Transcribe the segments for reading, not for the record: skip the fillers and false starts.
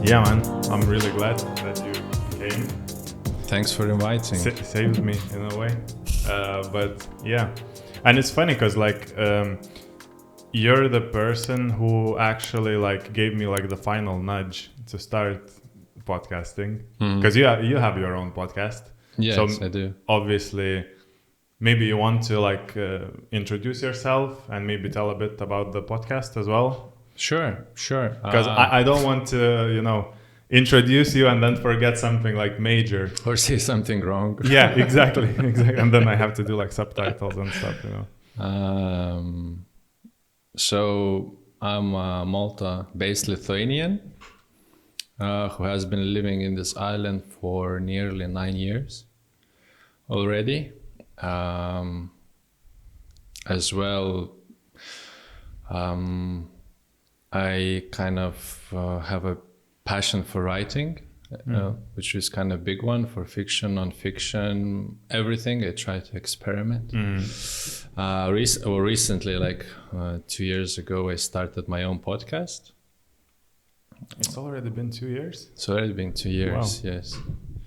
Yeah, man, I'm really glad that you came. Thanks for inviting. Saved me in a way. But yeah, and it's funny because you're the person who actually gave me the final nudge to start podcasting, because you have your own podcast. Yes, so I do. Obviously, maybe you want to introduce yourself and maybe tell a bit about the podcast as well. Sure. Because I don't want to, introduce you and then forget something major. Or say something wrong. Yeah, exactly. And then I have to do subtitles and stuff, So I'm a Malta-based Lithuanian who has been living in this island for nearly 9 years already. As well, I kind of have a passion for writing, which is kind of a big one, for fiction, non-fiction, everything. I try to experiment. Recently, 2 years ago, I started my own podcast. It's already been 2 years? It's already been 2 years, wow. Yes.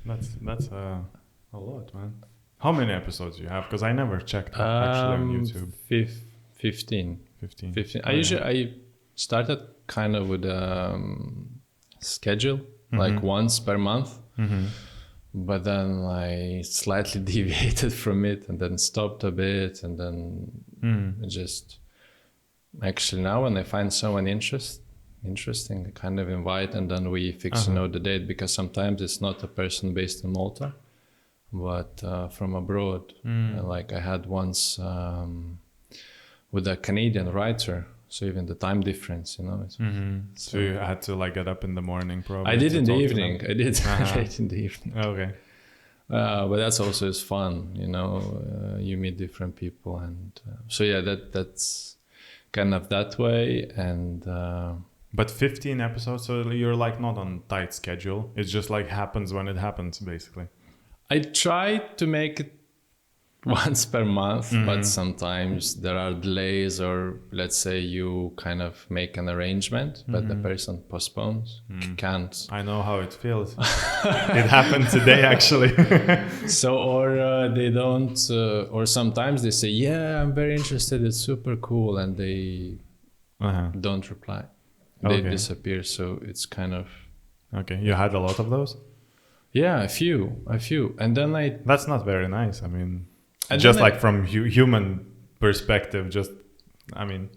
That's a lot, man. How many episodes do you have? Because I never checked actually on YouTube. 15. 15. I started kind of with a schedule, once per month. But then I slightly deviated from it and then stopped a bit. And then just actually now when I find someone interesting, I kind of invite, and then we fix the date, because sometimes it's not a person based in Malta, but from abroad. I had once with a Canadian writer, so even the time difference, So you had to get up in the morning, probably. I did in the evening. I did late in the evening. Okay. But that's also is fun, you meet different people, and so yeah, that's kind of that way. And but 15 episodes, so you're not on tight schedule. It just happens when it happens, basically. I try to make it once per month, but sometimes there are delays, or let's say you kind of make an arrangement, but the person postpones, can't. I know how it feels. It happened today, actually. So, or they don't, or sometimes they say, yeah, I'm very interested, it's super cool, and they don't reply. They disappear, so it's kind of... Okay, you had a lot of those? Yeah, a few. And then That's not very nice, I mean... And just from human perspective,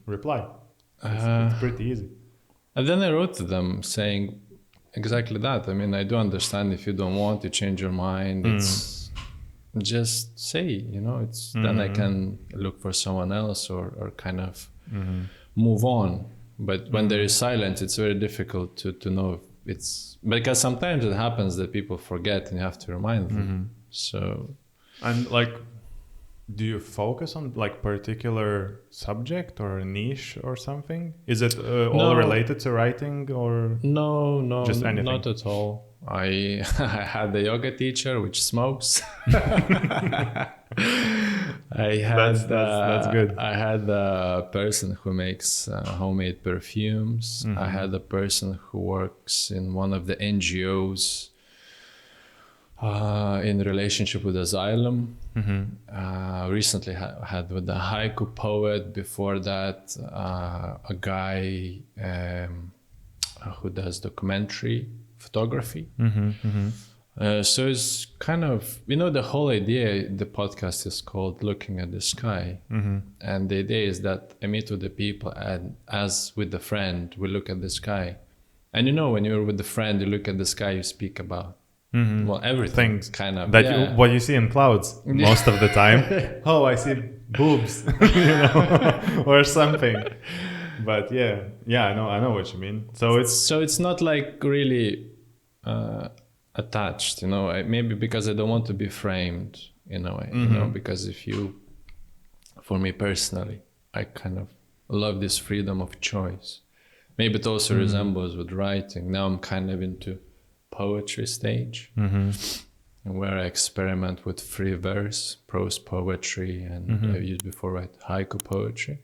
reply. It's pretty easy. And then I wrote to them saying exactly that. I mean, I do understand if you don't want to change your mind. It's just say, it's then I can look for someone else or kind of move on. But when there is silence, it's very difficult to know if it's... Because sometimes it happens that people forget and you have to remind them. So... And do you focus on particular subject or a niche or something? Is it all related to writing, or no, just anything? Not at all. I had a yoga teacher which smokes. That's good. I had a person who makes homemade perfumes. I had a person who works in one of the NGOs in relationship with asylum. Recently had with the Haiku poet. Before that, a guy who does documentary photography. So it's kind of, the whole idea, the podcast is called Looking at the Sky. And the idea is that I meet with the people, and as with the friend, we look at the sky. And when you're with the friend, you look at the sky, you speak about well, everything kind of that what you see in clouds most of the time. Oh, I see boobs, or something. But yeah, I know what you mean. So it's not really attached, maybe because I don't want to be framed in a way, because for me personally, I kind of love this freedom of choice. Maybe it also resembles with writing. Now I'm kind of into poetry stage. where I experiment with free verse, prose poetry, and I've used before haiku poetry.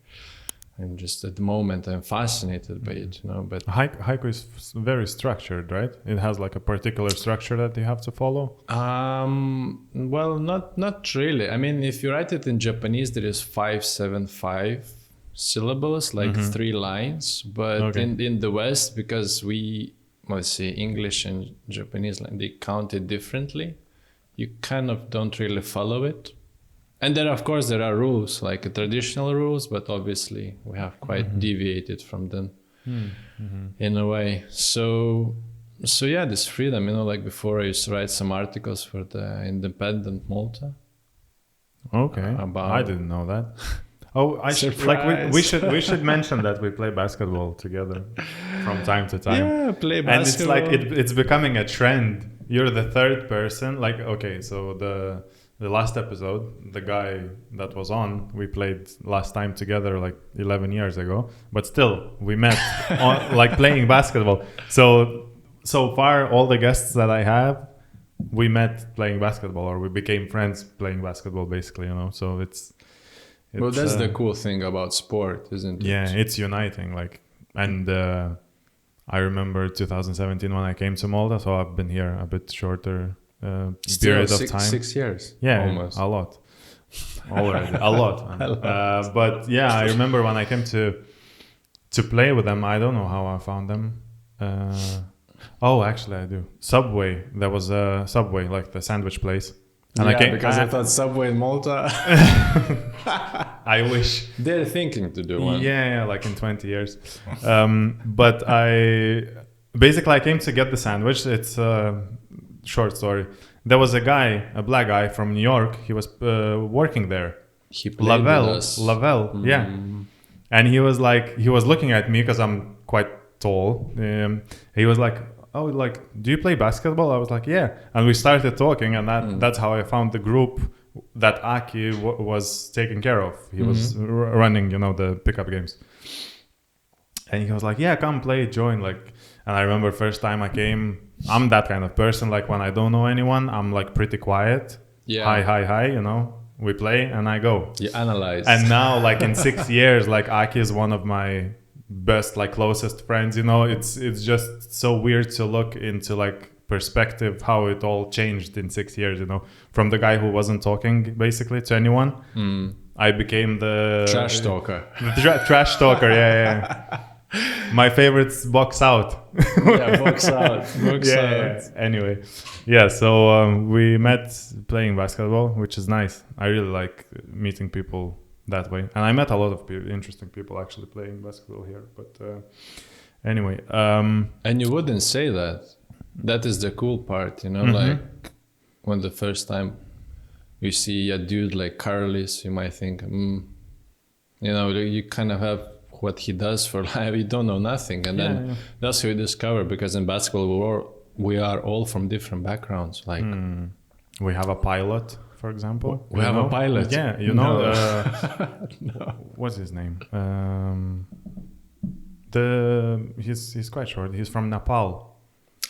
And just at the moment, I'm fascinated by it, But Haiku is very structured, right? It has like a particular structure that you have to follow. Well, not really. I mean, if you write it in Japanese, there is 575 syllables, like 3 lines. But in the West, because English and Japanese, they count it differently. You kind of don't really follow it. And then, of course, there are rules, like traditional rules, but obviously we have quite deviated from them in a way. So yeah, this freedom, like before I used to write some articles for the Independent Malta. Okay, I didn't know that. Oh, we should mention that we play basketball together from time to time. Yeah, play basketball. And it's like it's becoming a trend. You're the third person. Like, okay, so the last episode, the guy that was on, we played last time together like 11 years ago. But still, we met like playing basketball. So far, all the guests that I have, we met playing basketball, or we became friends playing basketball, basically. So it's well, that's the cool thing about sport, isn't it? Yeah, it's uniting. And I remember 2017 when I came to Malta, so I've been here a bit shorter period of time. 6 years. Yeah, almost. A lot. Already, a lot. But yeah, I remember when I came to play with them. I don't know how I found them. Actually, I do. Subway. There was a Subway, like the sandwich place. And I thought Subway in Malta. I wish. They're thinking to do one. Yeah, like in 20 years. But I came to get the sandwich. It's a short story. There was a black guy from New York. He was working there. He played with us. Lavelle, yeah. And he was looking at me because I'm quite tall. He was like, "Oh, like, do you play basketball?" I was like, "Yeah." And we started talking, and that's how I found the group that Aki was taking care of. He was running, the pickup games. And he was like, "Yeah, come play, join." And I remember first time I came, I'm that kind of person. Like when I don't know anyone, I'm like pretty quiet. Yeah. Hi, we play and I go. You analyze. And now, like in 6 years, like Aki is one of my best, like closest friends. It's just so weird to look into like perspective how it all changed in 6 years. From the guy who wasn't talking basically to anyone, I became the trash talker. Trash talker, yeah. My favorite's box out. Yeah, box out. Yeah. Anyway, yeah. So we met playing basketball, which is nice. I really like meeting people that way, and I met a lot of interesting people actually playing basketball here. But anyway, and you wouldn't say that. That is the cool part, Like when the first time you see a dude like Carlis, you might think, you kind of have what he does for life. You don't know nothing, and then that's how you discover. Because in basketball, we are all from different backgrounds. Like we have a pilot, for example. We have a pilot. Yeah, No. What's his name? He's quite short. He's from Nepal.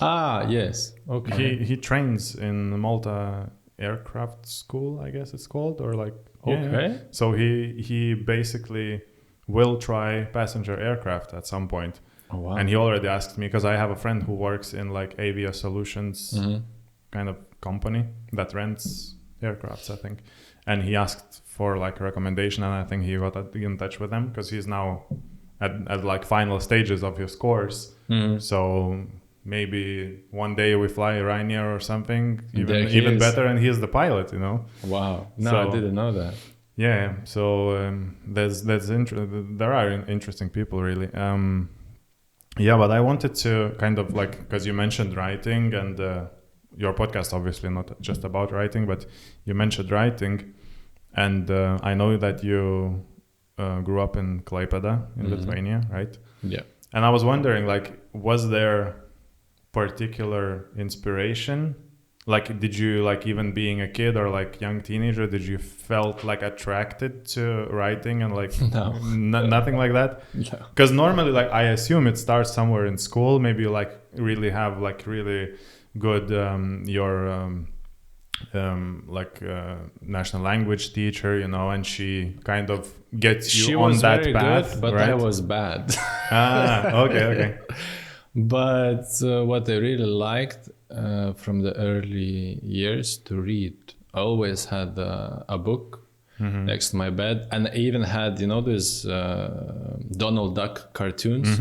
Ah, yes. Okay. He trains in Malta Aircraft School, I guess it's called, or like. Okay. Yeah. So he basically will try passenger aircraft at some point. Oh, wow. And he already asked me, because I have a friend who works in like Avia Solutions kind of company that rents aircrafts, I think. And he asked for like a recommendation, and I think he got in touch with them because he's now at like final stages of his course. So maybe one day we fly Ryanair or something, even better, and he's the pilot, Wow. No, So, I didn't know that. Yeah, so there are interesting people, really. But I wanted to kind of like, because you mentioned writing, and your podcast obviously not just about writing, but you mentioned writing, and I know that you grew up in Klaipėda in Lithuania, right? Yeah. And I was wondering, like, was there particular inspiration? Like, did you, like, even being a kid or like young teenager, did you felt like attracted to writing and like nothing like that? No. Because normally, like, I assume it starts somewhere in school. Maybe you like really have like really good your national language teacher, you know, and she kind of gets you She on was that very path, good, but right? I was bad. Okay. But what I really liked from the early years to read, I always had a book next to my bed, and I even had, you know, those Donald Duck cartoons.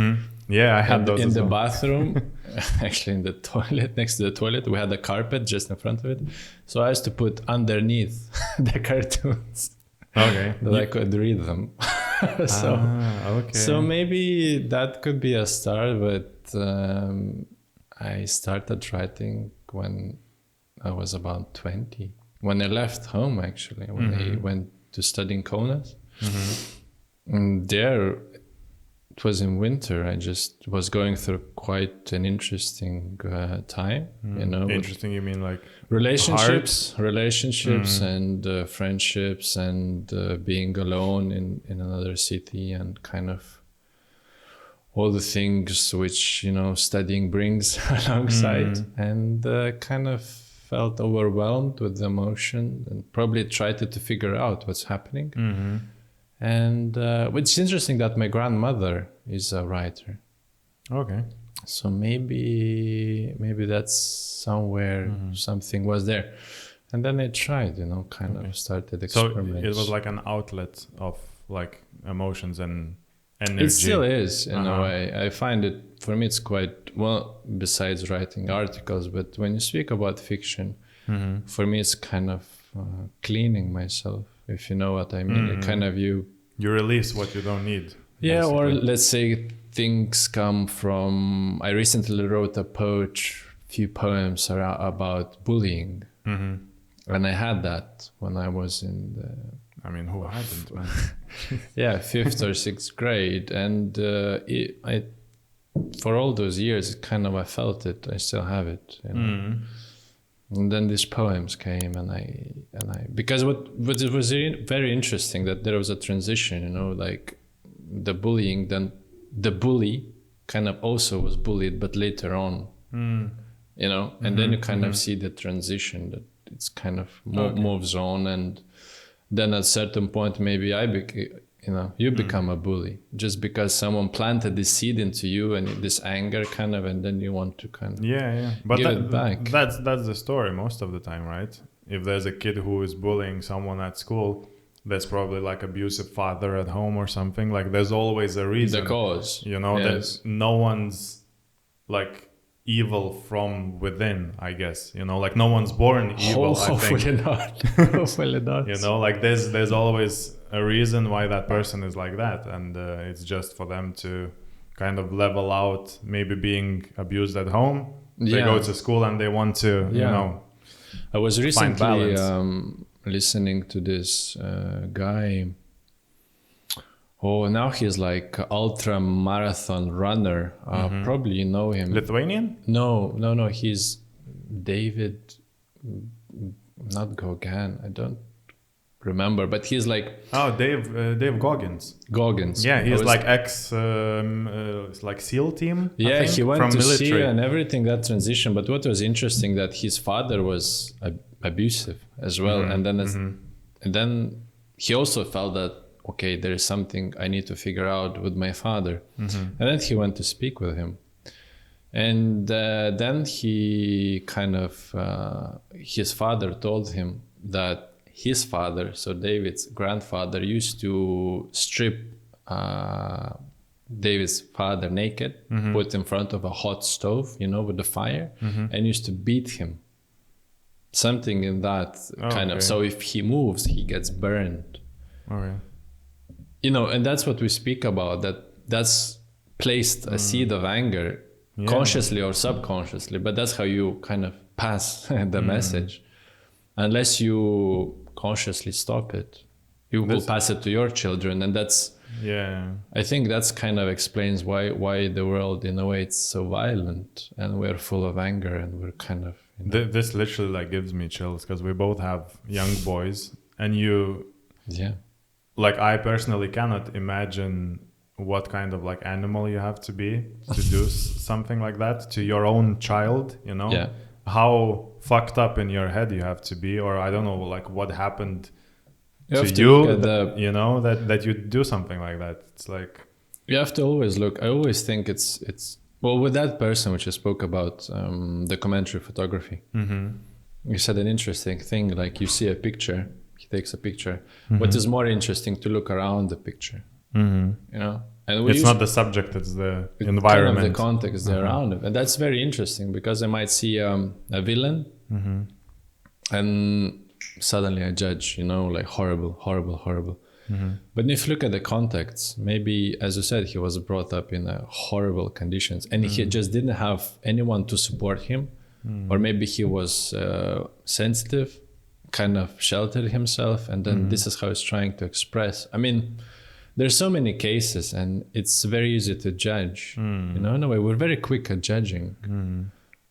Yeah, I had those in as the well. bathroom. Actually, in the toilet, next to the toilet, we had a carpet just in front of it. So I used to put underneath the cartoons Okay. that I could read them. Okay. So maybe that could be a start, but I started writing when I was about 20. When I left home, actually, when I went to study in Kaunas. And there, it was in winter. I just was going through quite an interesting time, you know. Interesting, you mean like relationships and friendships and being alone in another city and kind of all the things which, you know, studying brings alongside, and kind of felt overwhelmed with the emotion and probably tried to figure out what's happening. And it's interesting that my grandmother is a writer. Okay. So maybe that's somewhere something was there. And then I tried, you know, kind of started experiments. So it was like an outlet of like emotions and energy. It still is in a way. I find it, for me, it's quite, well, besides writing articles, but when you speak about fiction, for me, it's kind of cleaning myself, if you know what I mean. It kind of you release what you don't need. Yeah, basically. or let's say things come from, I recently wrote a few poems about bullying. And I had that when I was in the, I mean, who hasn't, man? yeah, 5th or 6th grade. And for all those years, kind of I felt it. I still have it, you know. And then these poems came, and I because what it was very interesting that there was a transition, you know, like the bullying. Then the bully kind of also was bullied, but later on, you know, and then you kind of see the transition that it's kind of moves on, and then at a certain point, maybe you become a bully just because someone planted this seed into you and this anger kind of, and then you want to kind of but give it back. That's the story most of the time, right? If there's a kid who is bullying someone at school, there's probably like abusive father at home or something. Like there's always a reason. The cause, you know, that no one's like evil from within, I guess, you know, like no one's born evil. Hopefully not. Hopefully not. You know, like there's always a reason why that person is like that, and it's just for them to kind of level out maybe being abused at home. They go to school and they want to, you know, I was recently find balance. Listening to this guy. Oh, now he's like ultra marathon runner. Probably you know him. Lithuanian? No. He's David, not Gauguin. I don't remember, but he's like Dave Goggins. Yeah, he's like like SEAL team. Yeah, I think, he went from to military. SEAL and everything, that transition. But what was interesting that his father was abusive as well, and then he also felt that, okay, there is something I need to figure out with my father. And then he went to speak with him. And then he kind of, his father told him that his father, so David's grandfather, used to strip David's father naked, put in front of a hot stove, you know, with the fire, and used to beat him. Something in that kind of. So if he moves, he gets burned. You know, and that's what we speak about, that's placed a seed of anger, consciously or subconsciously, but that's how you kind of pass the message. Unless you consciously stop it, you will pass it to your children, and that's I think that's kind of explains why the world in a way it's so violent, and we're full of anger, and we're kind of, you know. This literally like gives me chills because we both have young boys, and like I personally cannot imagine what kind of like animal you have to be to do something like that to your own child, you know. how fucked up in your head you have to be, or I don't know, like what happened You have to to you, look at you know, that you do something like that. It's like, you have to always look. I always think it's well, with that person which I spoke about, documentary photography. You said an interesting thing, like you see a picture, he takes a picture. What is more interesting to look around the picture, you know? And it's not the subject, it's the environment. Kind of the context around it. And that's very interesting because I might see a villain and suddenly I judge, you know, like horrible. But if you look at the context, maybe, as you said, he was brought up in horrible conditions and he just didn't have anyone to support him. Or maybe he was sensitive, kind of sheltered himself. And then this is how he's trying to express. I mean, there's so many cases and it's very easy to judge. You know, in a way, we're very quick at judging.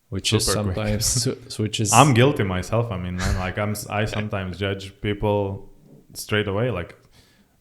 Which Super is sometimes, which is... I'm guilty myself. I mean, man, like I sometimes judge people straight away, like,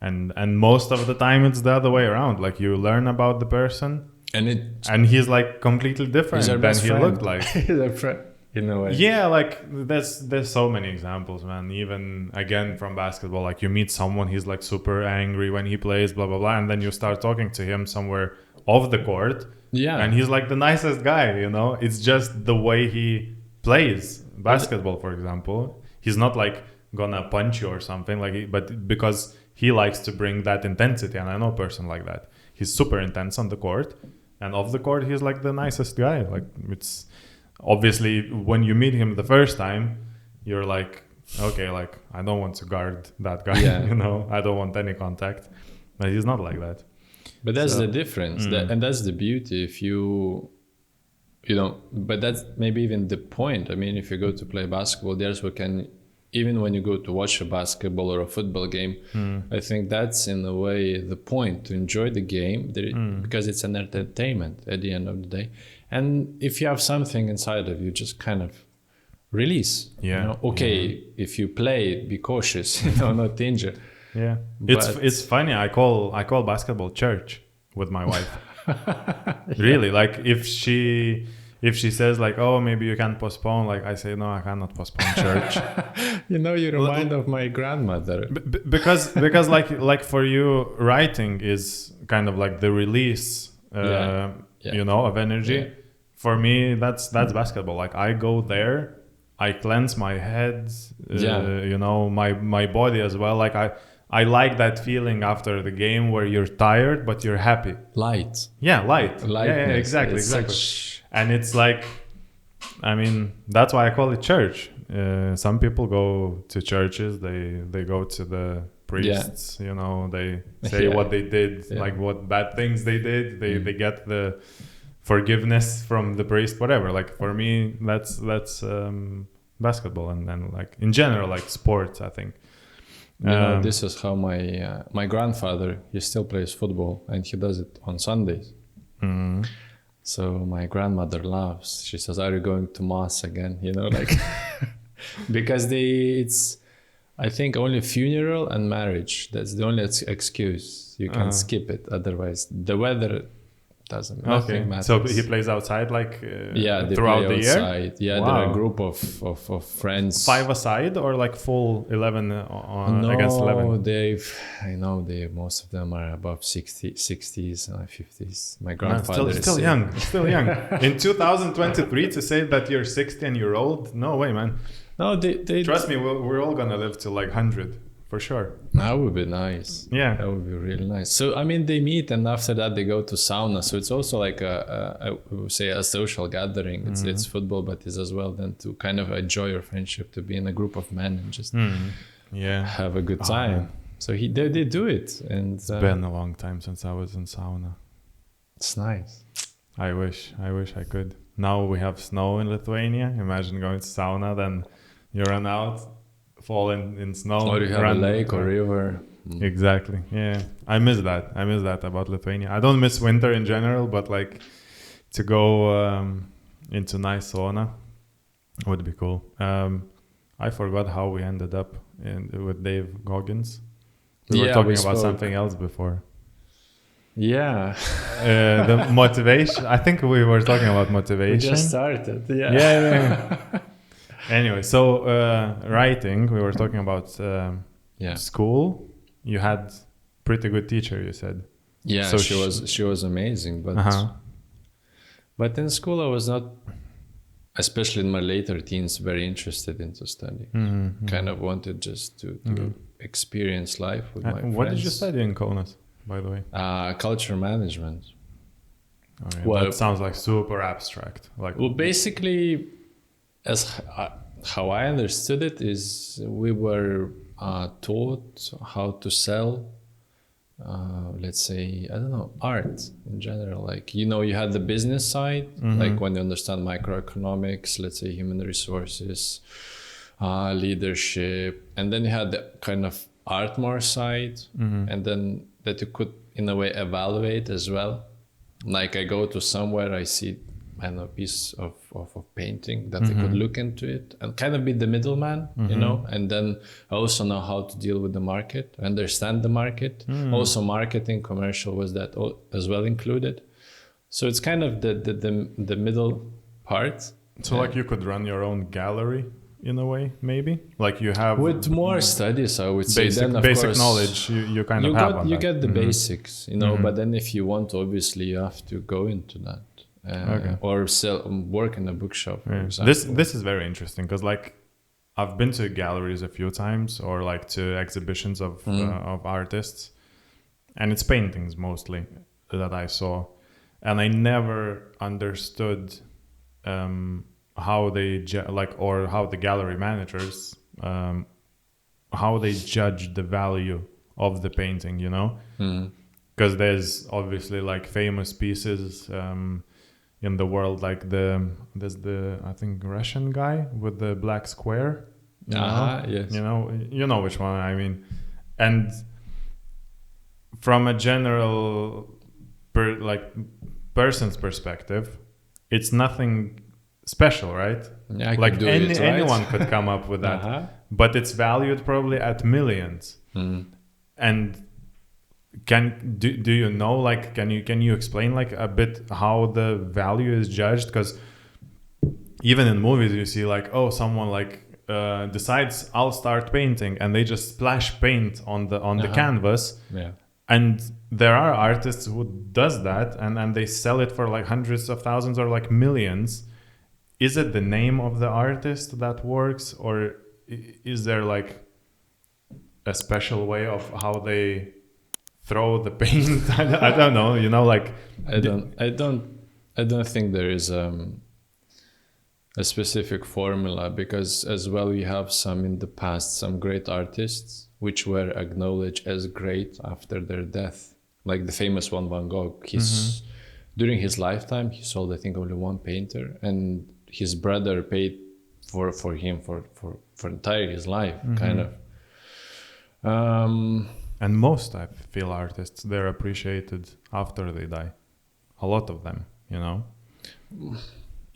and most of the time it's the other way around. Like you learn about the person, and he's like completely different than he looked like. He's our friend, in a way. Yeah, like there's so many examples, man. Even again from basketball, like you meet someone, he's like super angry when he plays, blah blah blah, and then you start talking to him somewhere off the court. Yeah. And he's like the nicest guy, you know? It's just the way he plays basketball, for example. He's not like gonna punch you or something, like, but because he likes to bring that intensity, and I know a person like that. He's super intense on the court, and off the court, he's like the nicest guy. Like, it's obviously when you meet him the first time, you're like, okay, like, I don't want to guard that guy, you know? I don't want any contact. But he's not like that. But that's the difference, and that's the beauty. If you know, but that's maybe even the point. I mean, if you go to play basketball, there's what can, even when you go to watch a basketball or a football game, I think that's in a way the point, to enjoy the game, because it's an entertainment at the end of the day. And if you have something inside of you, just kind of release. Yeah. You know? Okay, if you play, be cautious, you know, not injure. Yeah, it's funny. I call basketball church with my wife. Really, like if she says like, oh, maybe you can postpone, like I say, no, I cannot postpone church. You know, you remind of my grandmother. Because like for you, writing is kind of like the release, you know, of energy. Yeah. For me, that's basketball. Like I go there, I cleanse my head, you know, my body as well. Like I like that feeling after the game where you're tired but you're happy. Light. Yeah, light. Yeah, exactly. And it's like, I mean, that's why I call it church. Some people go to churches, they go to the priests, you know, they say what they did, like what bad things they did. They get the forgiveness from the priest, whatever. Like for me, that's basketball and like in general, like sports, I think. You know, this is how my grandfather, he still plays football and he does it on Sundays. So my grandmother laughs. She says, are you going to mass again? You know, like, because it's, I think, only funeral and marriage. That's the only excuse. You can skip it. Otherwise, the weather doesn't matter. So he plays outside, like they throughout play the outside. year. Yeah, Wow. There are a group of friends. 5 aside or like full 11 against 11? I know most of them are above 60s and 50s. My grandfather is still young. In 2023, to say that you're 60 and you're old, no way, man. No, they trust me. We're all gonna live to like 100. For sure. That would be nice. Yeah. That would be really nice. So, I mean, they meet and after that they go to sauna. So it's also like I would say a social gathering. It's football, but it's as well then to kind of enjoy your friendship, to be in a group of men and just have a good time. So they do it. And it's been a long time since I was in sauna. It's nice. I wish I could. Now we have snow in Lithuania. Imagine going to sauna, then you run out, fall in snow, or you have a lake or river. Exactly. Yeah, I miss that about Lithuania. I don't miss winter in general, but like to go into nice sauna would be cool. I forgot how we ended up with Dave Goggins. We were talking about something else before. Yeah. The motivation. I think we were talking about motivation. We just started. Yeah. Yeah. Anyway, so writing. We were talking about school. You had pretty good teacher, you said. Yeah, so she was amazing, but in school I was not, especially in my later teens, very interested into study. Kind of wanted just to experience life with my friends. What did you study in Kaunas, by the way? Culture management. Okay, well, that sounds like super abstract. Like, well, basically, as how I understood it is, we were taught how to sell, let's say, I don't know, art in general. Like, you know, you had the business side, like when you understand microeconomics, let's say human resources, leadership, and then you had the kind of art more side, and then that you could in a way evaluate as well. Like I go to somewhere, I see, I don't know, a piece of painting that I could look into it and kind of be the middleman, you know, and then I also know how to deal with the market, understand the market. Also marketing, commercial was that as well included. So it's kind of the middle part. So like you could run your own gallery in a way, maybe? Like you have... With more studies, I would say. Then, of basic course, knowledge, you kind of have on you get the basics, you know, but then if you want, obviously, you have to go into that. Or work in a bookshop, for example. This is very interesting because like I've been to galleries a few times or like to exhibitions of artists, and it's paintings mostly that I saw, and I never understood how they or how the gallery managers how they judge the value of the painting, you know, because there's obviously like famous pieces in the world, like there's the I think Russian guy with the black square. Yes. You know which one I mean. And from a general person's perspective, it's nothing special, right? Yeah, like anyone could come up with that, but it's valued probably at millions. And do you know, like, can you explain like a bit how the value is judged? Because even in movies you see like, oh, someone like decides I'll start painting, and they just splash paint on the canvas, and there are artists who does that, and they sell it for like hundreds of thousands or like millions. Is it the name of the artist that works, or is there like a special way of how they throw the paint? I don't know, you know, like I don't think there is a specific formula, because as well we have some great artists which were acknowledged as great after their death, like the famous one, Van Gogh. During his lifetime he sold I think only one painter, and his brother paid for him for entire his life, kind of. And most, I feel, artists, they're appreciated after they die. A lot of them, you know,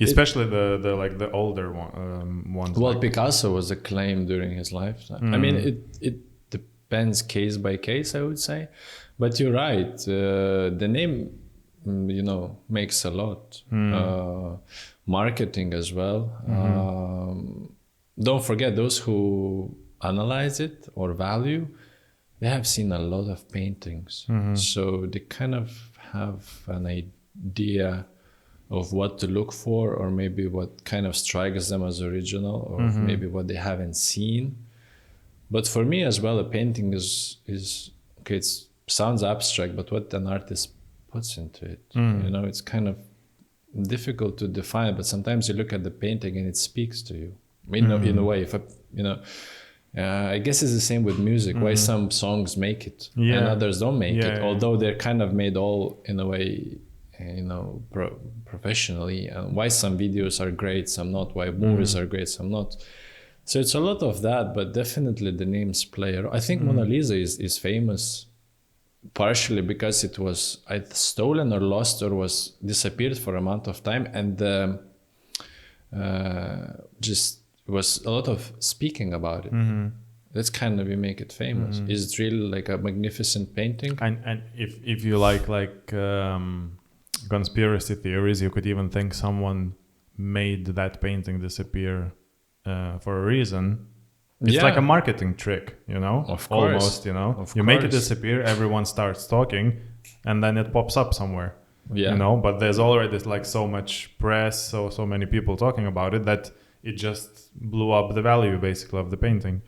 especially the older ones. Well, like Picasso was acclaimed during his lifetime. I mean, it depends case by case, I would say, but you're right. The name, you know, makes a lot. Marketing as well. Don't forget, those who analyze it or value, they have seen a lot of paintings, so they kind of have an idea of what to look for, or maybe what kind of strikes them as original, or maybe what they haven't seen. But for me as well, a painting is okay, it sounds abstract, but what an artist puts into it, you know, it's kind of difficult to define, but sometimes you look at the painting and it speaks to you in a way. I guess it's the same with music. Why some songs make it and others don't make it, although they're kind of made all in a way, you know, professionally. And why some videos are great, some not. Why movies are great, some not. So it's a lot of that, but definitely the names play a role. I think Mona Lisa is famous partially because it was either stolen or lost or was disappeared for a amount of time, and just was a lot of speaking about it. That's kind of, you make it famous. Is it really like a magnificent painting? And if you like conspiracy theories, you could even think someone made that painting disappear for a reason. It's like a marketing trick, you know? Of course. Almost, you know? Of you make it course. disappear, everyone starts talking, and then it pops up somewhere. Yeah. You know? But there's already like so much press, so many people talking about it, that it just blew up the value, basically, of the painting.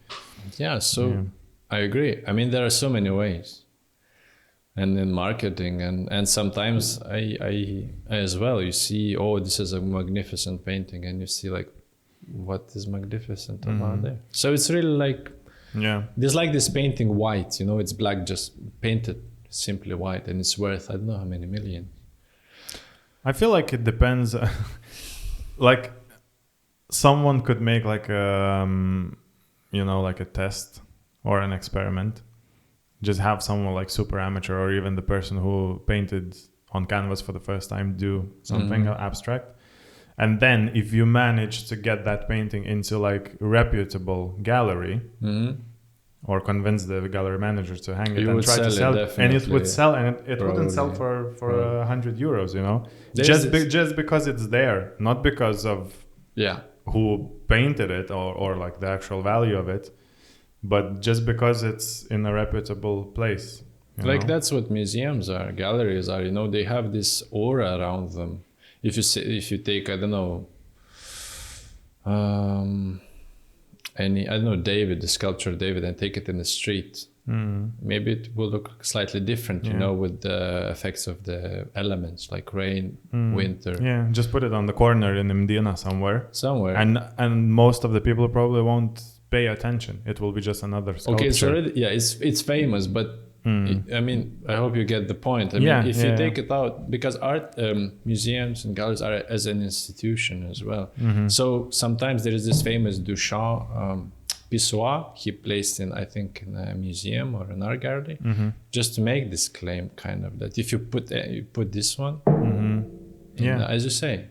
Yeah, so I agree. I mean, there are so many ways. And in marketing, and sometimes I as well, you see, oh, this is a magnificent painting, and you see like, what is magnificent about it? So it's really like, there's like this painting white, you know, it's black, just painted simply white, and it's worth, I don't know how many millions. I feel like it depends. Like someone could make like you know, like a test or an experiment. Just have someone like super amateur, or even the person who painted on canvas for the first time, do something abstract. And then if you manage to get that painting into like reputable gallery, or convince the gallery manager to hang it and try to sell it, and it would sell, and it wouldn't sell for 100 euros, you know, just because it's there, not because of who painted it or like the actual value of it, but just because it's in a reputable place. Like that's what museums are, galleries are, you know, they have this aura around them. If you take, I don't know, David, the sculpture David, and take it in the street, maybe it will look slightly different, you know, with the effects of the elements like rain, winter. Yeah, just put it on the corner in Mdina somewhere, and most of the people probably won't pay attention. It will be just another sculpture. Okay, it's already, it's famous, but I mean, I hope you get the point. I mean, if you take it out, because art museums and galleries are as an institution as well. So sometimes there is this famous Duchamp pissoir he placed in, I think, in a museum or an art gallery, just to make this claim, kind of, that if you put this one, as you say,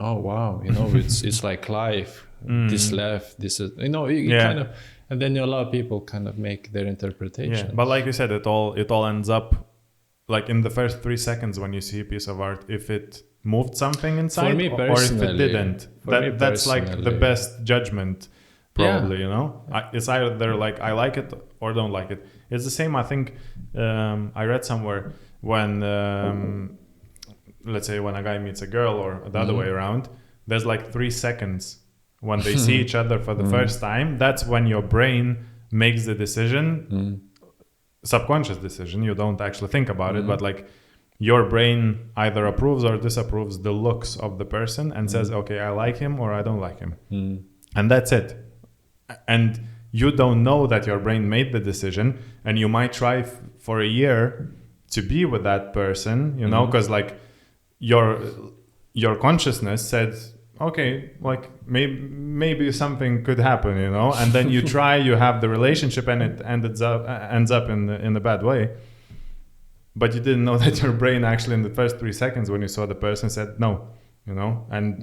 oh wow, you know, it's like life. This left, this is, you know, you kind of. And then you allow people kind of make their interpretation. Yeah, but like you said, it all ends up like in the first 3 seconds when you see a piece of art, if it moved something inside, or if it didn't. That's like the best judgment, probably. You know, it's either like I like it or don't like it. It's the same. I think I read somewhere when let's say when a guy meets a girl, or the other way around, there's like 3 seconds. When they see each other for the first time, that's when your brain makes the decision, subconscious decision. You don't actually think about it, but like your brain either approves or disapproves the looks of the person and says, okay, I like him or I don't like him. And that's it. And you don't know that your brain made the decision, and you might try for a year to be with that person, you know, because like your consciousness said, okay, like maybe something could happen, you know, and then you try, you have the relationship, and it ends up in a bad way. But you didn't know that your brain actually in the first 3 seconds when you saw the person said no, you know, and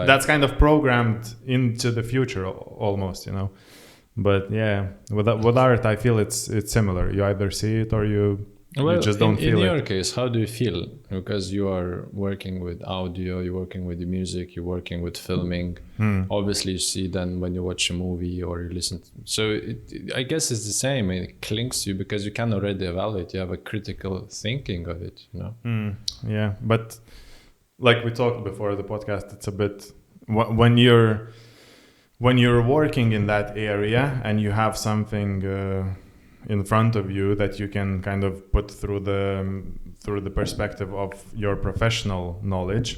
that's kind of programmed into the future almost, you know. But yeah, with art, I feel it's similar. You either see it or you just don't feel it. In your case, how do you feel? Because you are working with audio, you're working with the music, you're working with filming. Obviously, you see then when you watch a movie or you listen. So I guess it's the same. It clinks to you because you can already evaluate. You have a critical thinking of it, you know? Yeah, but like we talked before the podcast, it's a bit... When you're working in that area and you have something... in front of you that you can kind of put through the perspective of your professional knowledge,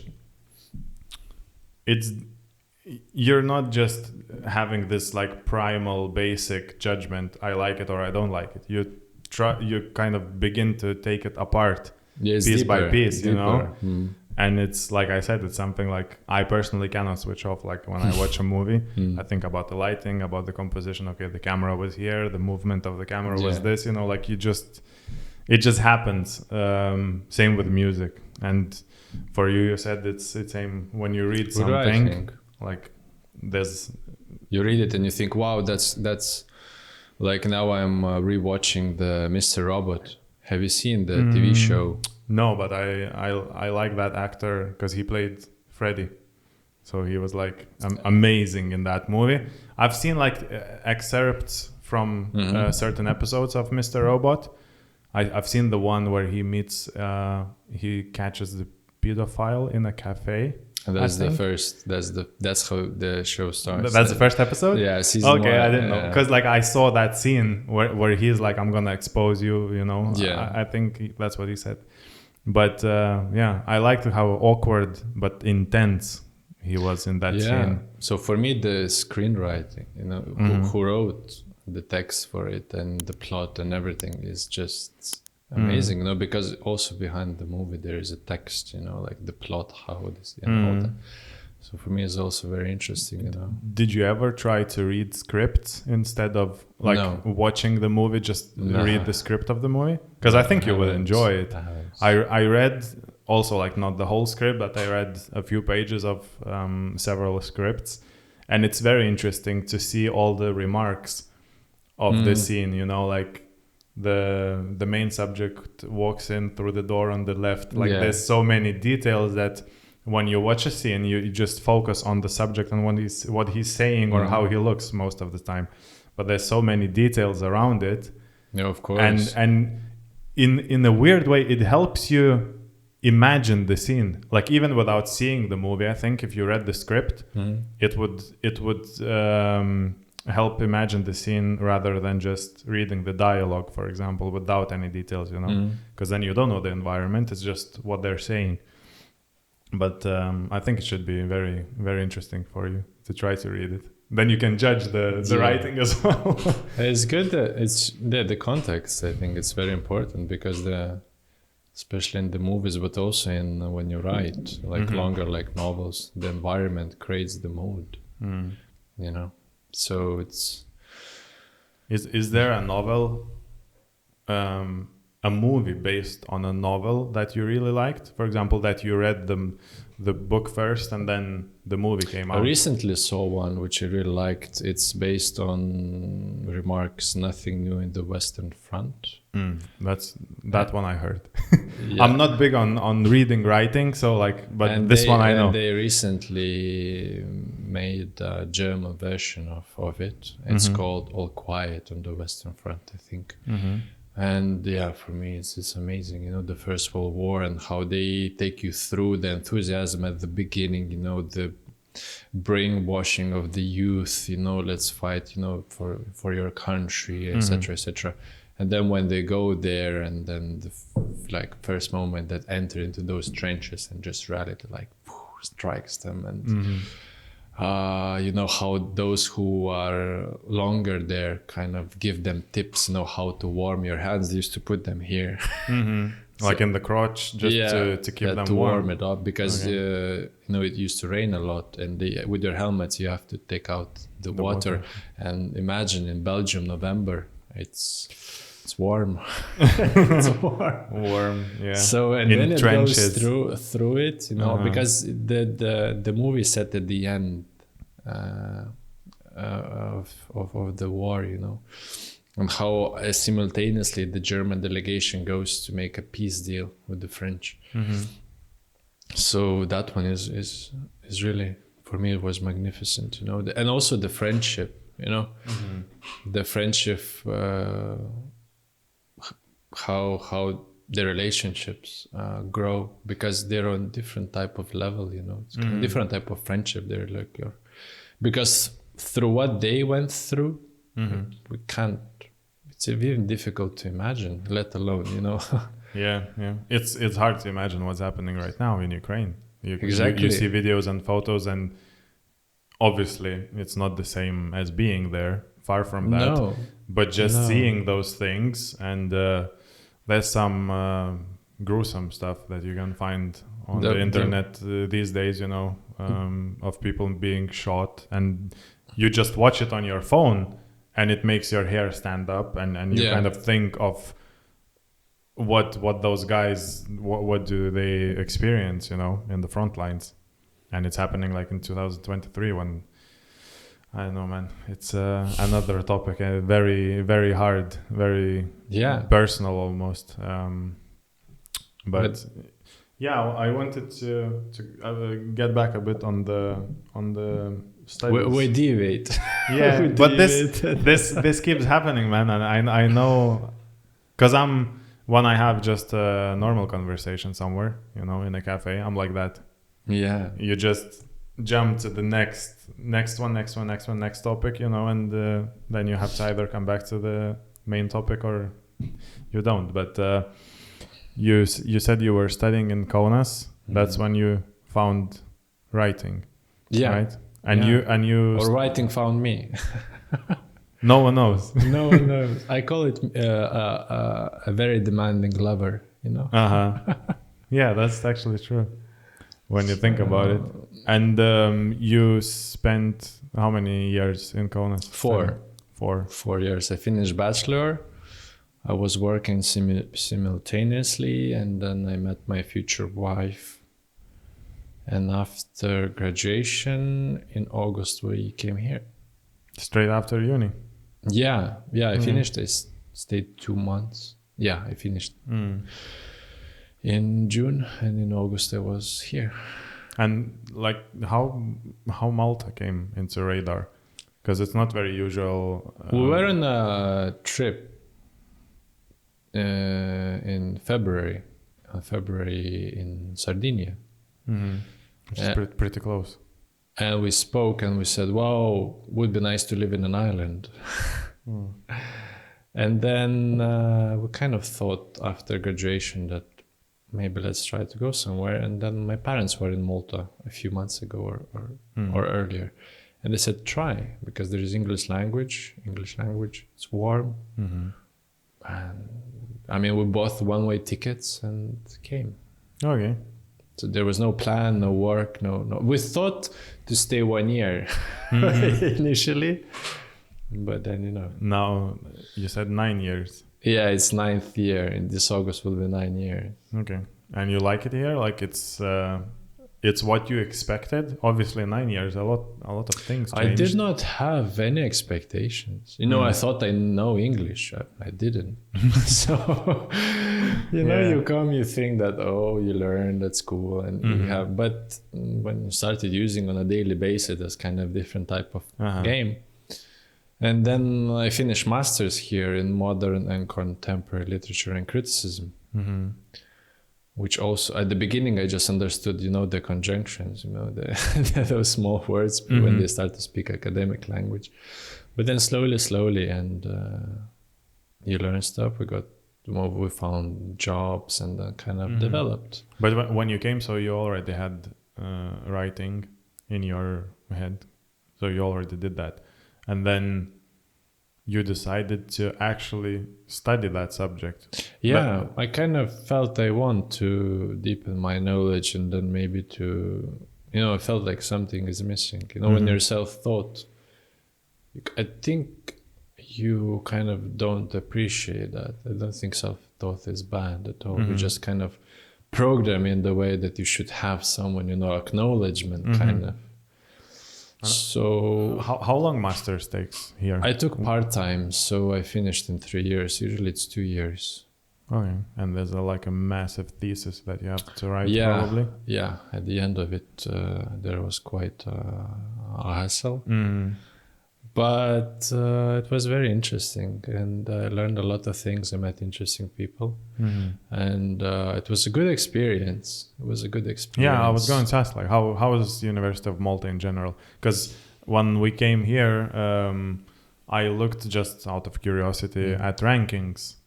you're not just having this like primal basic judgment, I like it or I don't like it. You kind of begin to take it apart, piece by piece, you know. And it's like I said, it's something like I personally cannot switch off. Like when I watch a movie, I think about the lighting, about the composition. Okay, the camera was here, the movement of the camera was this, you know, like it just happens. Same with music. And for you said it's same when you read something, like you read it and you think, wow, that's Like now I'm rewatching the Mr. Robot. Have you seen the TV show? No, but I like that actor because he played Freddy. So he was like amazing in that movie. I've seen like excerpts from certain episodes of Mr. Robot. I've seen the one where he meets, he catches the pedophile in a cafe. And that's the first. That's how the show starts. That's the first episode. Yeah, season 1. Okay, I didn't know because like I saw that scene where he's like, "I'm gonna expose you," you know. Yeah, I think that's what he said. But yeah, I liked how awkward but intense he was in that scene. So for me, the screenwriting, you know, who wrote the text for it and the plot and everything is just amazing, you know, because also behind the movie there is a text, you know, like the plot, how this, you know, all that. So for me it's also very interesting, you know. Did you ever try to read scripts instead of like watching the movie, just read the script of the movie? Because I think you will enjoy it. I read also like not the whole script, but I read a few pages of several scripts, and it's very interesting to see all the remarks of the scene, you know, like the main subject walks in through the door on the left, like there's so many details that when you watch a scene you just focus on the subject and what he's saying or how he looks most of the time, but there's so many details around it. Yeah, of course. And in a weird way it helps you imagine the scene, like even without seeing the movie. I think if you read the script it would help imagine the scene rather than just reading the dialogue, for example, without any details, you know, because then you don't know the environment, it's just what they're saying. But I think it should be very, very interesting for you to try to read it. Then you can judge the writing as well. It's good that it's the context. I think it's very important because especially in the movies, but also in when you write like longer like novels, the environment creates the mood, you know. So it's is there a novel, a movie based on a novel that you really liked, for example, that you read the book first and then the movie came out? I recently saw one which I really liked. It's based on remarks, Nothing New in the Western Front. That's that one I heard. I'm not big on reading writing, so like, but and this one I know. They recently made a German version of it. It's called All Quiet on the Western Front, I think. And yeah, for me, it's amazing, you know, the First World War and how they take you through the enthusiasm at the beginning, you know, the brainwashing of the youth, you know, let's fight, you know, for your country, etc., etc. And then when they go there and then the like first moment that enter into those trenches and just reality like strikes them and you know, how those who are longer there kind of give them tips, you know, how to warm your hands. They used to put them here. Like in the crotch, just to keep them to warm. warm it up, because you know, it used to rain a lot, and with your helmets you have to take out the water. And imagine in Belgium, November, it's warm. It's warm, yeah. So and in then it trenches. goes through it, you know, because the movie set at the end of the war, you know, and how simultaneously the German delegation goes to make a peace deal with the French. So that one is really, for me, it was magnificent, you know, and also the friendship, you know, the friendship, how the relationships grow, because they're on different type of level, you know, it's different type of friendship. They're like because through what they went through, we can't. It's even difficult to imagine, let alone, you know. Yeah. It's hard to imagine what's happening right now in Ukraine. Exactly. You see videos and photos, and obviously it's not the same as being there. Far from that. No. But just seeing those things, and there's some gruesome stuff that you can find on the internet these days, you know, of people being shot, and you just watch it on your phone and it makes your hair stand up, and you kind of think of what those guys, what do they experience, you know, in the front lines. And it's happening like in 2023 when I don't know, man. It's another topic, very, very hard, very personal almost. But yeah, I wanted to get back a bit on the studies. We deviate. Yeah, but this keeps happening, man, and I know, because when I have just a normal conversation somewhere, in a cafe, I'm like that. Yeah. You just jump to the next topic, and then you have to either come back to the main topic or you don't. But you said you were studying in Kaunas. That's when you found writing. Yeah. Right? And you or writing found me. No one knows. No one knows. I call it a very demanding lover, Yeah, that's actually true when you think about it. And you spent how many years in Kaunas? 4. 4 years. I finished bachelor. I was working simultaneously, and then I met my future wife. And after graduation in August, we came here. Straight after uni? Yeah. I finished. I stayed 2 months. Yeah, I finished in June, and in August I was here. And like how Malta came into radar, because it's not very usual. We were on a trip in February in Sardinia, which is pretty close. And we spoke and we said, wow, would be nice to live in an island. And then we kind of thought after graduation that maybe let's try to go somewhere. And then my parents were in Malta a few months ago or earlier. And they said, try, because there is English language, it's warm. And I mean, we bought one-way tickets and came. Okay. So there was no plan, no work, no. We thought to stay 1 year initially, but then, Now, you said 9 years. Yeah, it's 9th year. In this August will be 9 years. Okay. And you like it here? Like it's what you expected? Obviously 9 years, a lot of things changed. I did not have any expectations. I thought I know English. I didn't. So, you come, you think that, you learn, that's cool. And you have, but when you started using on a daily basis, that's kind of different type of game. And then I finished masters here in modern and contemporary literature and criticism, which also at the beginning I just understood, the conjunctions, those small words when they start to speak academic language. But then slowly, and you learn stuff. We found jobs and then kind of developed. But when you came, so you already had writing in your head, so you already did that. And then you decided to actually study that subject. Yeah, I kind of felt I want to deepen my knowledge, and then maybe to, I felt like something is missing. When you're self-taught, I think you kind of don't appreciate that. I don't think self-taught is bad at all. You just kind of program in the way that you should have someone, acknowledgement kind of. So how long masters takes here? I took part-time, so I finished in 3 years. Usually it's 2 years. Okay. And there's a massive thesis that you have to write, probably? Yeah. At the end of it, there was quite a hassle. But it was very interesting, and I learned a lot of things. I met interesting people, and it was a good experience. Yeah, I was going to ask, how is the University of Malta in general? Because when we came here, I looked just out of curiosity at rankings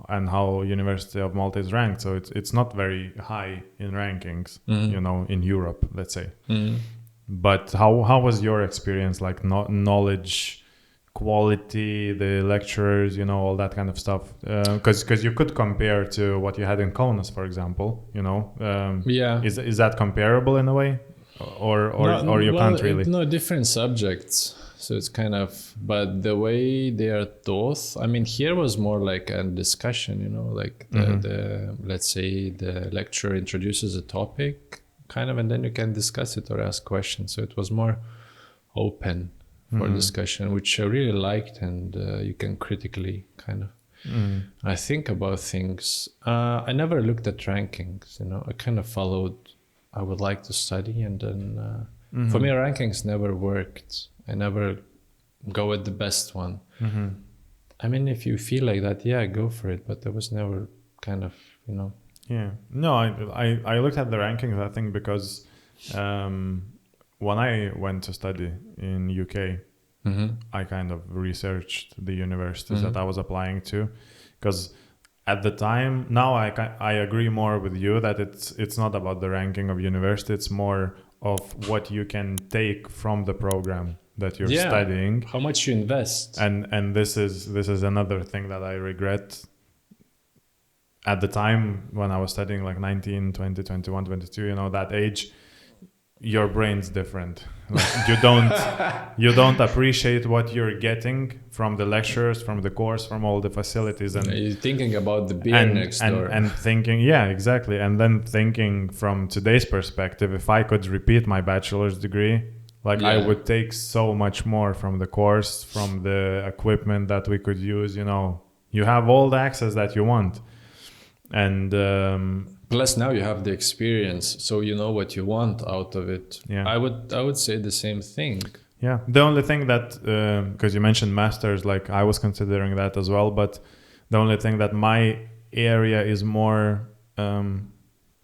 and how University of Malta is ranked. So it's not very high in rankings, in Europe, let's say. But how was your experience, knowledge, quality, the lecturers, all that kind of stuff? Because you could compare to what you had in Kaunas, for example. Is that comparable in a way, or you can't really? No, different subjects. So it's kind of, but the way they are taught, I mean, here was more like a discussion. The let's say the lecturer introduces a topic, kind of, and then you can discuss it or ask questions. So it was more open for discussion, which I really liked, and you can critically kind of I think about things. I never looked at rankings, I kind of followed, I would like to study, and then for me rankings never worked. I never go with the best one. I mean, if you feel like that, yeah, go for it, but there was never kind of, Yeah. No, I looked at the rankings, I think, because when I went to study in UK, I kind of researched the universities that I was applying to, because at the time, now I agree more with you that it's not about the ranking of university, it's more of what you can take from the program that you're studying, how much you invest, and this is another thing that I regret. At the time when I was studying, like 19, 20, 21, 22, that age, your brain's different. Like you don't appreciate what you're getting from the lectures, from the course, from all the facilities, and you're thinking about the beer next door and thinking, yeah, exactly, and then thinking from today's perspective, if I could repeat my bachelor's degree, I would take so much more from the course, from the equipment that we could use. You have all the access that you want. And plus now you have the experience, so you know what you want out of it. Yeah, I would say the same thing. Yeah, the only thing that because you mentioned masters, like I was considering that as well, but the only thing that my area is more,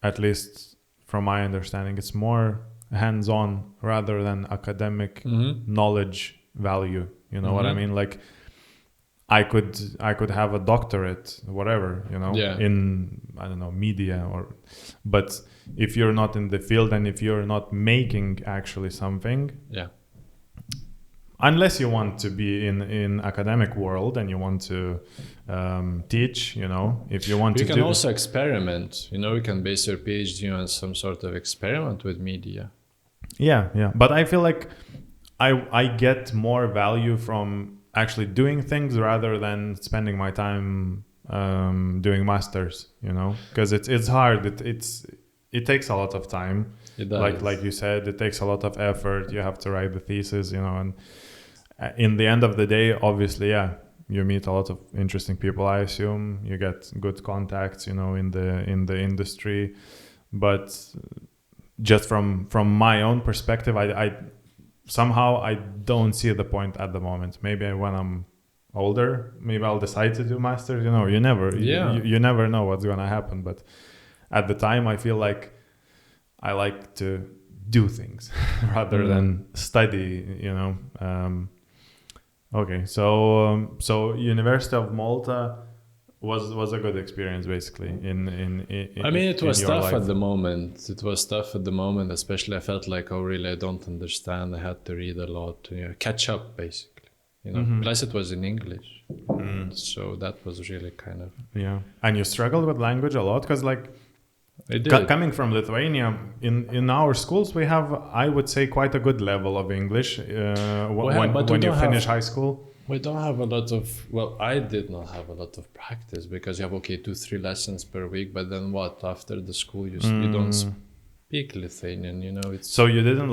at least from my understanding, it's more hands-on rather than academic knowledge value. You know what I mean? Like I could have a doctorate, whatever, in, I don't know, media, but if you're not in the field and if you're not making actually something, unless you want to be in academic world and you want to teach, if you want you can also experiment, you can base your PhD on some sort of experiment with media. Yeah. But I feel like I get more value from actually doing things rather than spending my time doing masters, because it's hard. It takes a lot of time. It does. Like you said, it takes a lot of effort. You have to write the thesis, and in the end of the day, obviously, you meet a lot of interesting people. I assume you get good contacts, in the industry. But just from my own perspective, I somehow I don't see the point at the moment. Maybe when I'm older, maybe I'll decide to do masters. You never know what's gonna happen. But at the time, I feel like I like to do things rather than study. Okay, so University of Malta was a good experience, basically. I mean, it was tough life. at the moment. It was tough at the moment, especially I felt like, oh, really, I don't understand. I had to read a lot to catch up, basically. Plus it was in English, so that was really kind of And you struggled with language a lot, because coming from Lithuania, in our schools we have, I would say, quite a good level of English when you finish high school. We don't have a lot of, I did not have a lot of practice, because you have 2-3 lessons per week, but then what, after the school you don't speak Lithuanian, So you didn't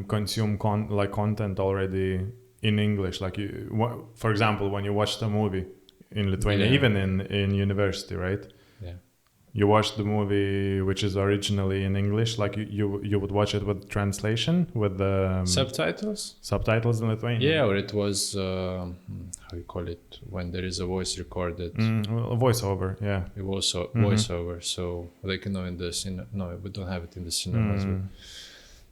consume content already in English, for example, when you watched a movie in Lithuania, even in university, right? Yeah. You watched the movie which is originally in English, you would watch it with translation, with the subtitles in Lithuanian. Yeah, or it was how you call it when there is a voice recorded. Voiceover, yeah. It was voiceover, so in the no, we don't have it in the cinemas.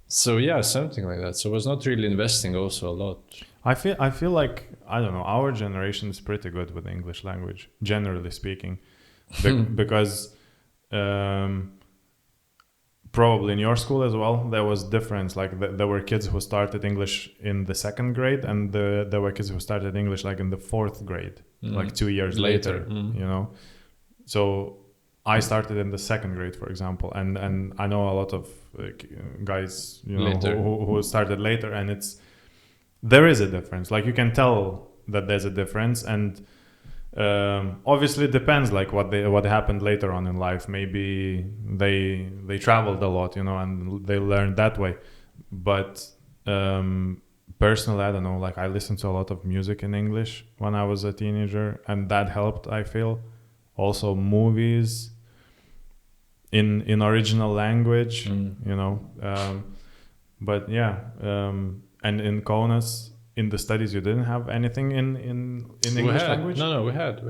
So something like that. So I was not really investing also a lot. I feel like, I don't know, our generation is pretty good with the English language, generally speaking, because. Probably in your school as well, there was difference. There were kids who started English in the 2nd grade, and there were kids who started English in the 4th grade, 2 years later. So I started in the 2nd grade, for example, and I know a lot of guys, who started later, and there is a difference. You can tell that there's a difference, and obviously it depends what happened later on in life. Maybe they traveled a lot, and they learned that way. But personally, I don't know, like I listened to a lot of music in English when I was a teenager, and that helped, I feel. Also movies in original language, you know. But yeah, and in Kaunas, in the studies, you didn't have anything in English language? No, we had.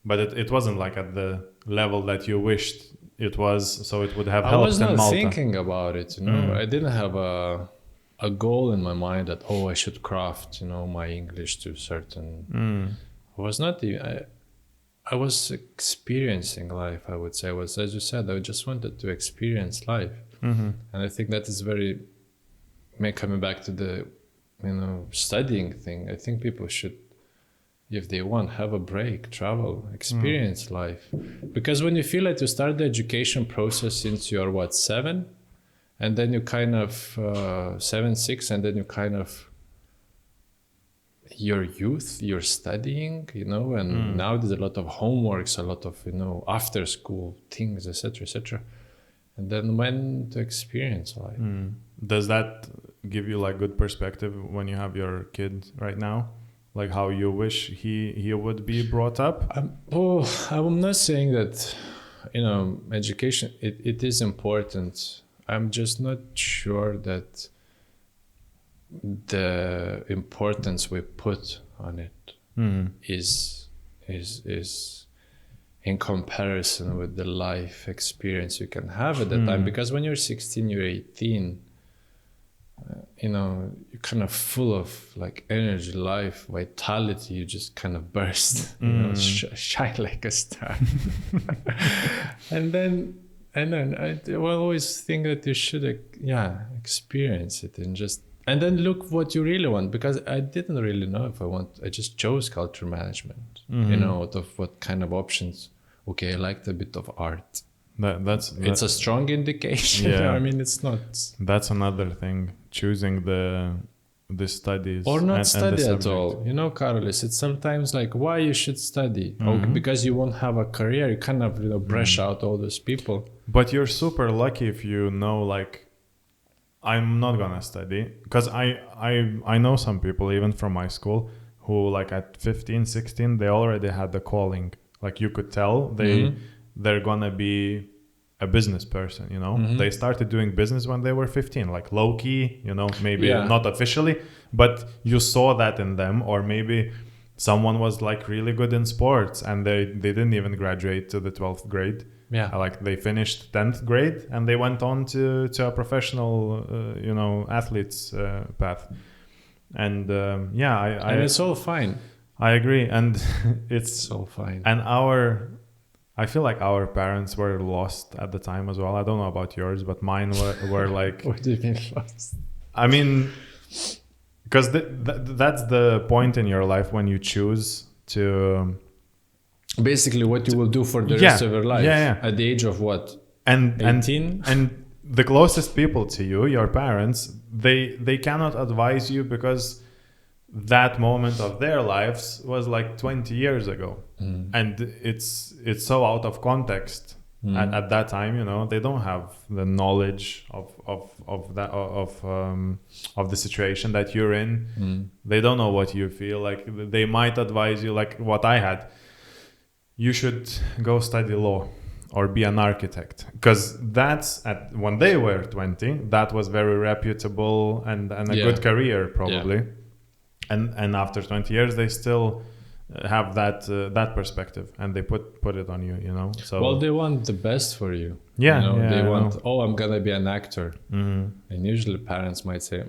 But it wasn't like at the level that you wished it was, so it would have I helped was in not Malta. thinking about it, you know. I didn't have a goal in my mind that, oh, I should craft, you know, my English to certain... I was not even... I was experiencing life, I would say. As you said, I just wanted to experience life. And I think that is very... coming back to the, you know, studying thing, I think people should, if they want, have a break, travel, experience life. Because when you feel like you start the education process since you're 7, and then you kind of 7, 6, and then you kind of your youth, you're studying, you know, and now there's a lot of homeworks, a lot of, you know, after school things, etc. And then when to experience life. Does that give you like good perspective when you have your kid right now? Like how you wish he would be brought up? I'm not saying that, you know, education, it is important. I'm just not sure that the importance we put on it is in comparison with the life experience you can have at that time. Because when you're 16, you're 18, you know, you're kind of full of like energy, life, vitality. You just kind of burst, you know, shine like a star. and then I will always think that you should, experience it and then look what you really want. Because I didn't really know if I just chose culture management, you know, out of what kind of options. Okay, I liked a bit of art. It's a strong indication. Yeah. I mean, it's not. That's another thing. Choosing the studies or not and study the at subject. all. You know, Karolis, it's sometimes like why you should study. Okay, because you won't have a career. You kind of, you know, brush out all those people. But you're super lucky if you know, like, I'm not gonna study. Because I know some people, even from my school, who like at 15, 16, they already had the calling. Like you could tell they're gonna be a business person, you know. They started doing business when they were 15, like low key, you know, maybe not officially, but you saw that in them. Or maybe someone was like really good in sports and they didn't even graduate to the 12th grade. Like they finished 10th grade and they went on to a professional you know, athlete's path. And and it's all fine. I agree. And it's all fine. And I feel like our parents were lost at the time as well. I don't know about yours, but mine were like... What do you mean lost? I mean, because that's the point in your life when you choose to... Basically what you will do for the rest of your life. At the age of what? 18? And the closest people to you, your parents, they cannot advise you because that moment of their lives was like 20 years ago. And it's so out of context at that time, you know. They don't have the knowledge of the situation that you're in. They don't know what you feel like. They might advise you like what I had. You should go study law or be an architect, because that's when they were 20, that was very reputable and a good career probably. And after 20 years they still have that perspective, and they put it on you, you know. So well, they want the best for you. They want, I'm gonna be an actor. And usually parents might say,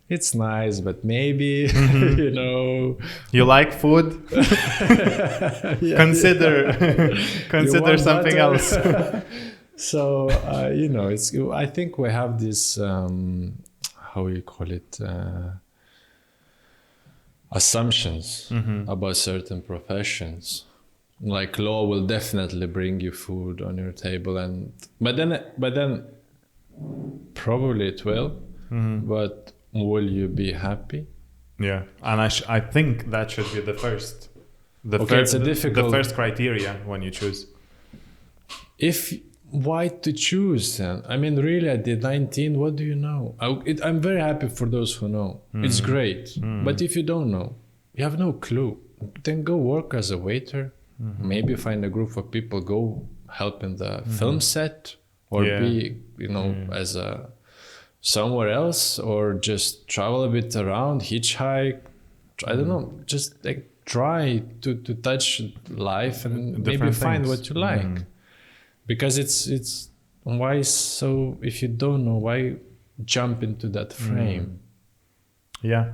it's nice, but maybe you know, you like food. Consider something else. So you know, I think we have this how you call it, assumptions about certain professions. Like law will definitely bring you food on your table, but then probably it will. But will you be happy? Yeah, and I think that should be the first. It's a difficult... The first criteria when you choose. If why to choose then? I mean, really, at the 19, what do you know? I'm very happy for those who know. It's great. But if you don't know, you have no clue, then go work as a waiter. Maybe find a group of people, go help in the film set, or be, as a somewhere else, or just travel a bit around, hitchhike. I don't know, just like try to touch life and maybe find what you like. Because it's why, so if you don't know, why jump into that frame? Yeah,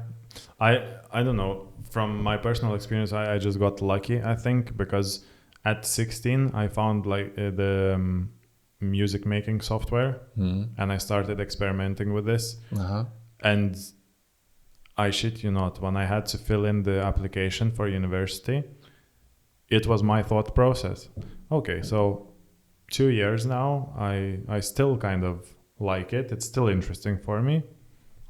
I don't know. From my personal experience, I just got lucky, I think, because at 16 I found like the music making software, and I started experimenting with this. And I shit you not, when I had to fill in the application for university, it was my thought process. Okay, so 2 years now, I still kind of like it. It's still interesting for me.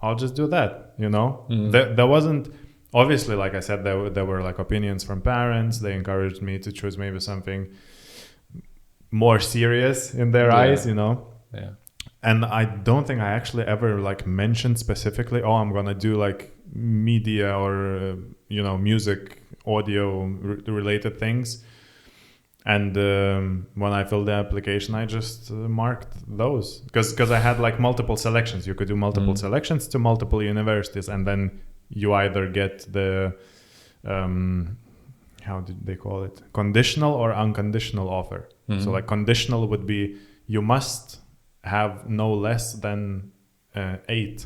I'll just do that, There wasn't, obviously, like I said, there were like opinions from parents. They encouraged me to choose maybe something more serious in their eyes, Yeah. And I don't think I actually ever like mentioned specifically, oh, I'm gonna do like media or music, audio related things. And when I filled the application, I just marked those because I had like multiple selections. You could do multiple selections to multiple universities, and then you either get the how did they call it, conditional or unconditional offer. So like conditional would be you must have no less than 8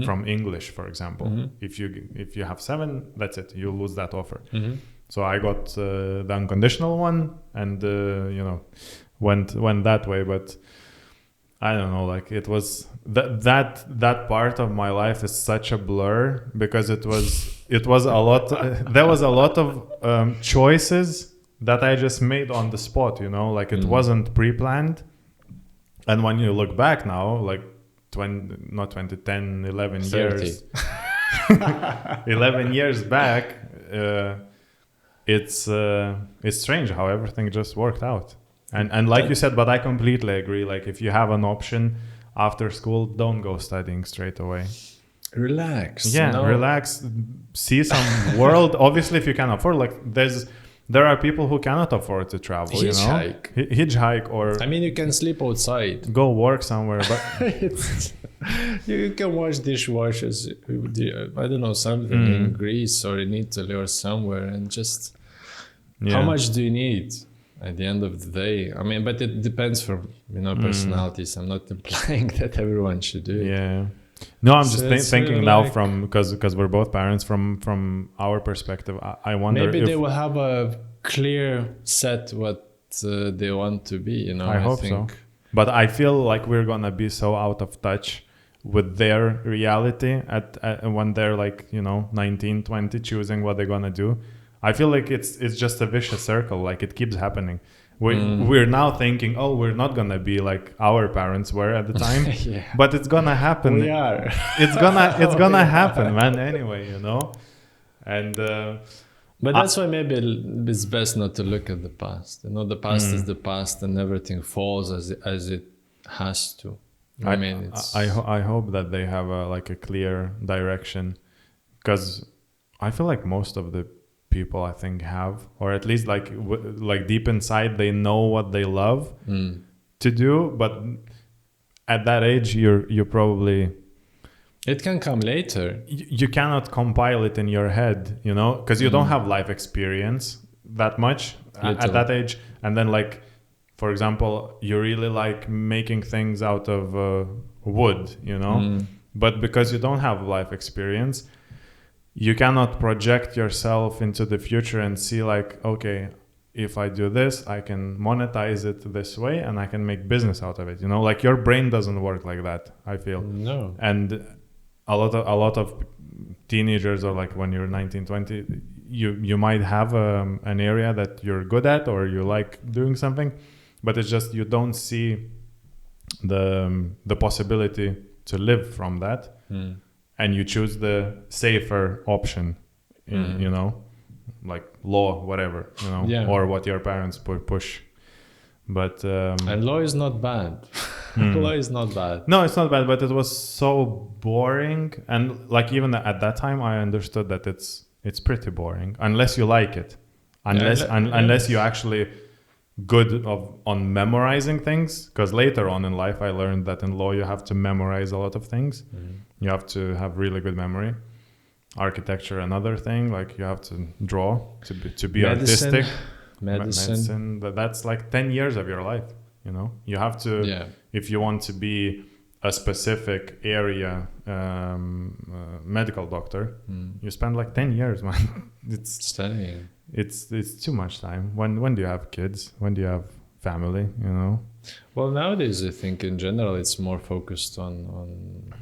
from English, for example. If you have 7, that's it, you lose that offer. So I got the unconditional one, and went that way. But I don't know, like it was that part of my life is such a blur, because it was a lot. There was a lot of choices that I just made on the spot. Like it wasn't pre-planned. And when you look back now, like 11 years, 11 years back. It's strange how everything just worked out, and like you said, but I completely agree. Like if you have an option after school, don't go studying straight away. Relax. Relax. See some world. Obviously, if you can afford, like there are people who cannot afford to travel. Hitchhike. Hitchhike, or I mean, you can sleep outside. Go work somewhere, but you can wash dishwashers. I don't know, something in Greece or in Italy or somewhere, and just how much do you need at the end of the day? I mean, but it depends from personalities. I'm not implying that everyone should do it. Yeah. No, I'm just thinking really now like, from because we're both parents, from our perspective. I wonder maybe if they will have a clear set what they want to be. I hope so. But I feel like we're gonna be so out of touch with their reality at when they're like 19, 20, choosing what they're gonna do. I feel like it's just a vicious circle. Like it keeps happening. We're now thinking, oh, we're not gonna be like our parents were at the time, but it's gonna happen. We are. It's gonna happen, man. Anyway, and. But that's why maybe it's best not to look at the past. The past is the past, and everything falls as it has to. I hope that they have a clear direction, because I feel like most of the people I think have, or at least like deep inside they know what they love to do, but at that age you're probably, it can come later. You cannot compile it in your head, because you don't have life experience that much at that age. And then like, for example, you really like making things out of wood, but because you don't have life experience, you cannot project yourself into the future and see like, okay, if I do this, I can monetize it this way and I can make business out of it. Like your brain doesn't work like that, I feel. No. And a lot of teenagers, or like when you're 19, 20, you might have an area that you're good at or you like doing something, but it's just you don't see the possibility to live from that. And you choose the safer option, like law, whatever, or what your parents push. But and law is not bad. Law is not bad. No, it's not bad, but it was so boring, and like even at that time, I understood that it's pretty boring unless you like it, unless you actually good on memorizing things. Because later on in life, I learned that in law you have to memorize a lot of things. You have to have really good memory. Architecture, another thing, like you have to draw to be artistic. Medicine. That's like 10 years of your life. You know, you have to if you want to be a specific area medical doctor, you spend like 10 years, man. It's studying. It's too much time. When do you have kids? When do you have family? You know. Well, nowadays I think in general it's more focused on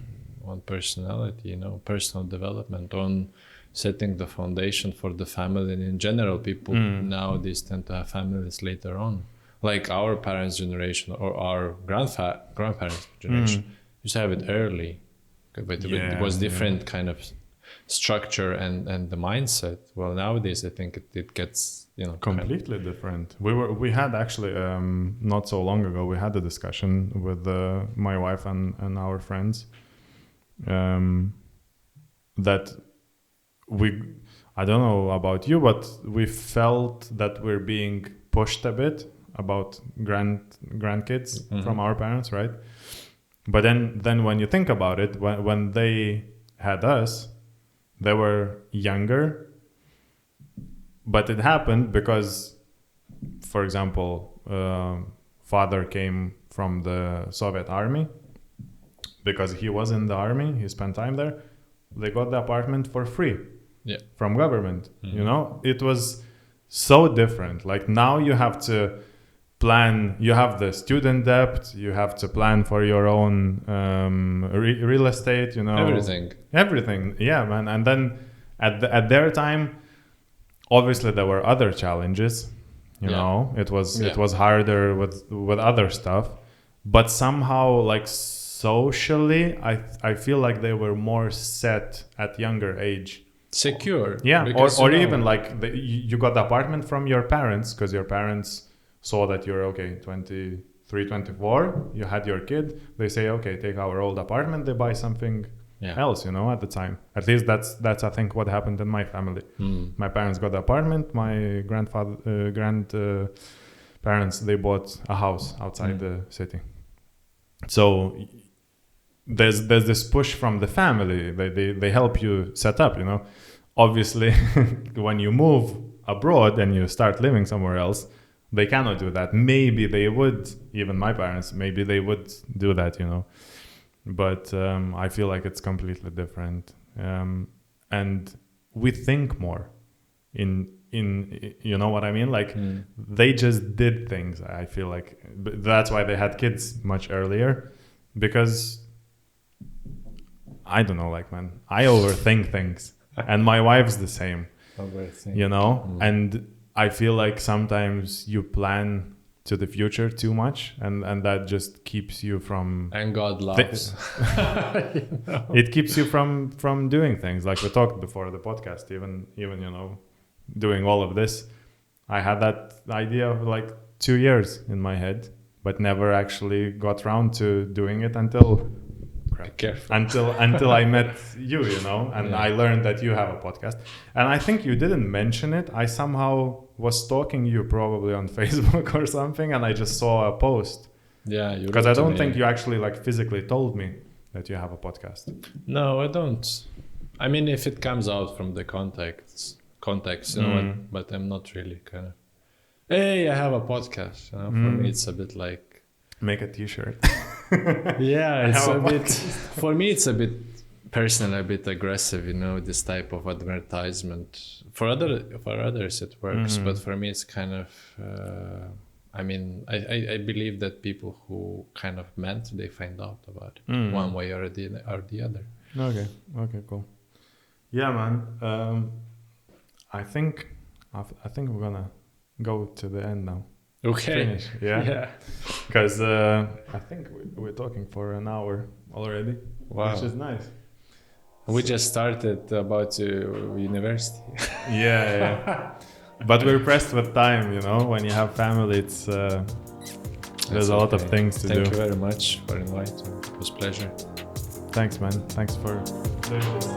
personality. You know, personal development, on setting the foundation for the family. And in general, people nowadays tend to have families later on. Like our parents' generation or our grandparents' generation used to have it early, but it was different kind of structure and the mindset. Well, nowadays I think it gets completely different. We had actually not so long ago we had a discussion with my wife and our friends that I don't know about you, but we felt that we're being pushed a bit about grandkids from our parents, right? But then when you think about it, when they had us, they were younger, but it happened because, for example, father came from the Soviet army. Because he was in the army, he spent time there. They got the apartment for free from government. You know, it was so different. Like now you have to plan, you have the student debt, you have to plan for your own real estate, you know. Everything, yeah, man. And then at their time, obviously there were other challenges, you know. It was harder with other stuff. But somehow, like socially, I feel like they were more set at younger age. Secure. Yeah, or even like you got the apartment from your parents because your parents saw that you're 23, 24, you had your kid, they say, okay, take our old apartment, they buy something else, you know, at the time. At least that's I think what happened in my family. My parents got the apartment, my grandparents, they bought a house outside the city. So there's this push from the family, they help you set up, you know. Obviously, when you move abroad and you start living somewhere else, they cannot do that. Maybe they would, even my parents, maybe they would do that, you know. But I feel like it's completely different. And we think more in you know what I mean? Like they just did things, I feel like. That's why they had kids much earlier. Because, I don't know, like, man, I overthink things. And my wife's the same, you know? And I feel like sometimes you plan to the future too much, and that just keeps you from... And God loves. You know? It keeps you from doing things. Like we talked before the podcast, even you know, doing all of this. I had that idea of like 2 years in my head, but never actually got around to doing it until I met you, you know, and I learned that you have a podcast. And I think you didn't mention it. I somehow was stalking you probably on Facebook or something, and I just saw a post. Yeah, you because I don't think you actually like physically told me that you have a podcast. No, I don't. I mean, if it comes out from the context, you know, but I'm not really kind of, hey, I have a podcast. You know, for me, it's a bit like make a T-shirt. Yeah, it's a bit. For me, it's a bit personal, a bit aggressive. You know, this type of advertisement. For others, it works, but for me, it's kind of. I mean, I believe that people who kind of meant, they find out about it one way or the other. Okay, cool. Yeah, man. I think we're gonna go to the end now. Okay. Finish. Yeah. Because I think we're talking for an hour already. Wow. Which is nice. We just started about university. Yeah. But we're pressed with time, you know. When you have family, it's There's a lot of things to do. Thank you very much for inviting. It was a pleasure. Thanks, man. Thanks for doing this.